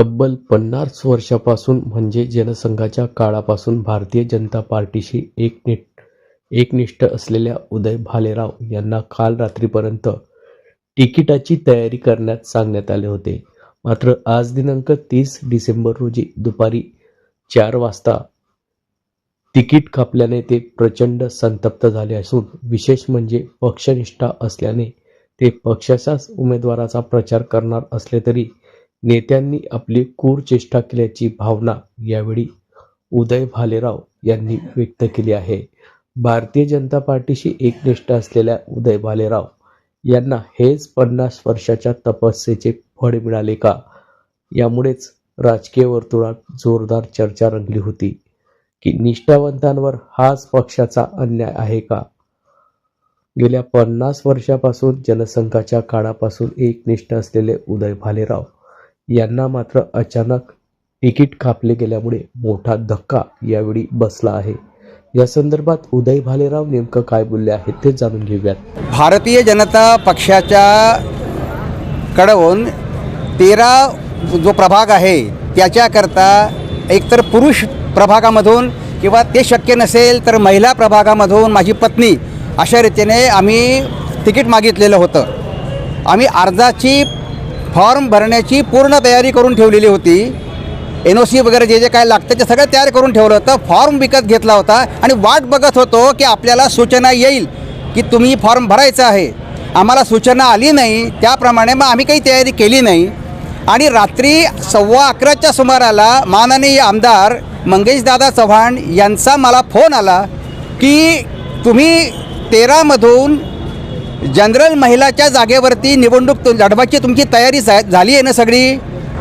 तब्बल 50 वर्षापासून म्हणजे जनसंघाच्या काळापासून भारतीय जनता पार्टीशी एकनिष्ठ असलेल्या उदय भालेराव यांना काल रात्रीपर्यंत तिकिटाची तयारी करण्यास सांगण्यात आले होते. मात्र आज दिनांक 30 डिसेंबर रोजी दुपारी 4 वाजता तिकीट कापल्याने ते प्रचंड संतप्त झाले असून विशेष म्हणजे पक्षनिष्ठा असल्याने ते पक्षाच्याच उमेदवाराचा प्रचार करणार असले तरी नेत्यांनी आपली क्रूर चेष्टा केल्याची भावना यावेळी उदय भालेराव यांनी व्यक्त केली आहे. भारतीय जनता पार्टीशी एकनिष्ठ असलेल्या उदय भालेराव यांना हेच 50 वर्षाच्या तपस्येचे फळ मिळाले का? यामुळेच राजकीय वर्तुळात जोरदार चर्चा रंगली होती की निष्ठावंतांवर हाच पक्षाचा अन्याय आहे का? गेल्या 50 वर्षापासून जनसंघाच्या काळापासून एकनिष्ठ असलेले उदय भालेराव यांना मात्र अचानक तिकीट कापले गेल्यामुळे मोठा धक्का यावेळी बसला आहे. या संदर्भात उदय भालेराव नेमकं काय बोलले आहेत ते जाणून घेऊयात. भारतीय जनता पक्षाच्या कडून 13 जो प्रभाग आहे त्याच्याकरता एकतर पुरुष प्रभागामधून किंवा ते शक्य नसेल तर महिला प्रभागामधून माझी पत्नी अशा रीतीने आम्ही तिकीट मागितलेलं होतं. आम्ही अर्जाची फॉर्म भरण्याची पूर्ण तयारी करून ठेवलेली होती. NOC वगैरे जे काय लागतं ते सगळं तयार करून ठेवलं होतं. फॉर्म विकत घेतला होता आणि वाट बघत होतो की आपल्याला सूचना येईल की तुम्ही फॉर्म भरायचा आहे. आम्हाला सूचना आली नाही, त्याप्रमाणे मग आम्ही काही तयारी केली नाही. आणि रात्री 11:15च्या सुमाराला माननीय आमदार मंगेशदादा चव्हाण यांचा मला फोन आला की तुम्ही 13मधून जनरल महिलाच्या जागेवरती निवडणूक लढवायची तुमची तयारी झाली आहे ना सगळी?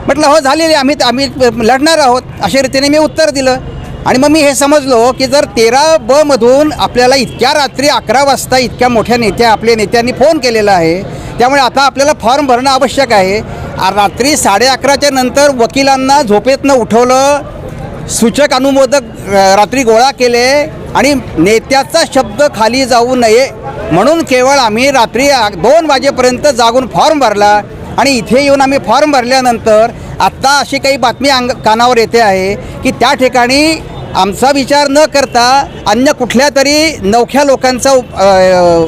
म्हटलं हो झालेली, आम्ही लढणार आहोत अशा रीतीने मी उत्तर दिलं. आणि मग मी हे समजलो की जर 13B मधून आपल्याला इतक्या रात्री 11 वाजता इतक्या मोठ्या आपल्या नेत्यांनी फोन केलेला आहे, त्यामुळे आता आपल्याला फॉर्म भरणं आवश्यक आहे. रात्री 11:30च्या नंतर वकिलांना झोपेतनं उठवलं, सूचक अनुमोदक रात्री गोळा केले आणि नेत्याचा शब्द खाली जाऊ नये म्हणून केवळ आम्ही रात्री 2 वाजेपर्यंत जागून फॉर्म भरला. आणि इथे येऊन आम्ही फॉर्म भरल्यानंतर आत्ता अशी काही बातमी कानावर येते आहे की त्या ठिकाणी आमचा विचार न करता अन्य कुठल्या तरी नवख्या लोकांचा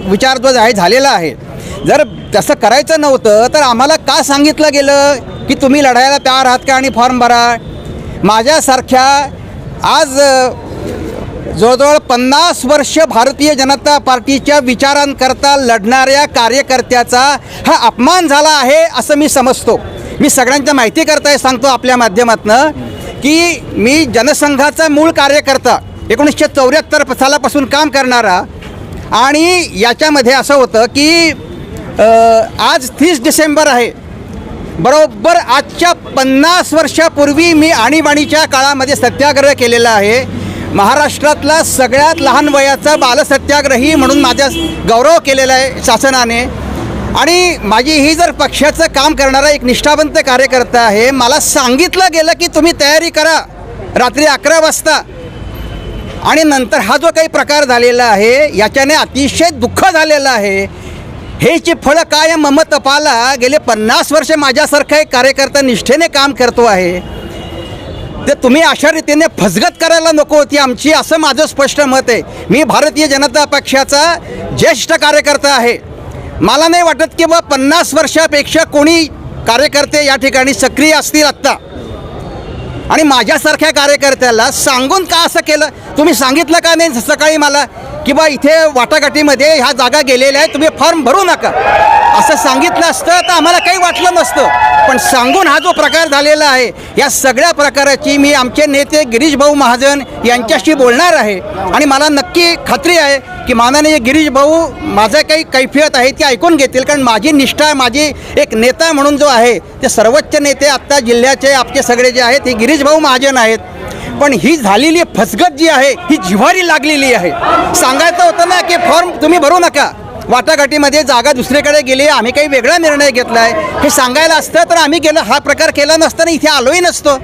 विचार जो आहे झालेला आहे. जर तसं करायचं नव्हतं तर आम्हाला का सांगितलं गेलं की तुम्ही लढायला तयार आहात का आणि फॉर्म भरा? माझ्यासारख्या आज जवळजवळ 50 वर्ष भारतीय जनता पार्टीच्या विचारांकरता लढणाऱ्या कार्यकर्त्याचा हा अपमान झाला आहे असं मी समजतो. मी सगळ्यांच्या माहितीकरता सांगतो आपल्या माध्यमातून की मी जनसंघाचा मूळ कार्यकर्ता 1974 सालापासून काम करणारा. आणि याच्यामध्ये असं होतं की आज 30 डिसेंबर आहे, बरोबर आजच्या 50 वर्षापूर्वी मी आणीबाणीच्या काळामध्ये सत्याग्रह केलेला आहे. महाराष्ट्रातला सगळ्यात लहान वयाचा बालसत्याग्रही म्हणून माझा गौरव केलेला आहे शासनाने. आणि माझी ही जर पक्षाचं काम करणारा एक निष्ठावंत कार्यकर्ता आहे. मला सांगितलं गेलं की तुम्ही तयारी करा रात्री 11 वाजता. आणि नंतर हा जो काही प्रकार झालेला आहे याच्याने अतिशय दुःख झालेलं आहे. हेची फळं काय ममतपाला गेले 50 वर्ष माझ्यासारखा एक कार्यकर्ता निष्ठेने काम करतो आहे. ते तुम्ही अशा रीतीने फसगत करायला नको होती आमची, असं माझं स्पष्ट मत आहे. मी भारतीय जनता पक्षाचा ज्येष्ठ कार्यकर्ता आहे. मला नाही वाटत की 50 वर्षापेक्षा कोणी कार्यकर्ते या ठिकाणी सक्रिय असतील आत्ता. आणि माझ्यासारख्या कार्यकर्त्याला सांगून का असं केलं? तुम्ही सांगितलं का नाही सकाळी मला की इथे वाटाघाटीमध्ये ह्या जागा गेलेल्या आहेत, तुम्ही फॉर्म भरू नका असं सांगितलं असतं तर आम्हाला काही वाटलं नसतं. पण सांगून हा जो प्रकार झालेला आहे या सगळ्या प्रकाराची मी आमचे नेते गिरीश भाऊ महाजन यांच्याशी बोलणार आहे. आणि मला नक्की खात्री आहे की माननीय गिरीश भाऊ माझं काही कैफियत आहे ती ऐकून घेतील. कारण माझी निष्ठा, माझी एक नेता म्हणून जो आहे ते सर्वोच्च नेते आत्ता जिल्ह्याचे आपले सगळे जे आहेत हे गिरीश भाऊ महाजन आहेत. पण ही झालेली फसगत जी आहे ही जिव्हारी लागलेली आहे. सांगायचं होतं ना की फॉर्म तुम्ही भरू नका, वाटाघाटीमध्ये जागा दुसरीकडे गेली, आम्ही काही वेगळा निर्णय घेतला आहे हे सांगायला असतं तर आम्ही गेलो, हा प्रकार केला नसताना इथे आलोही नसतो.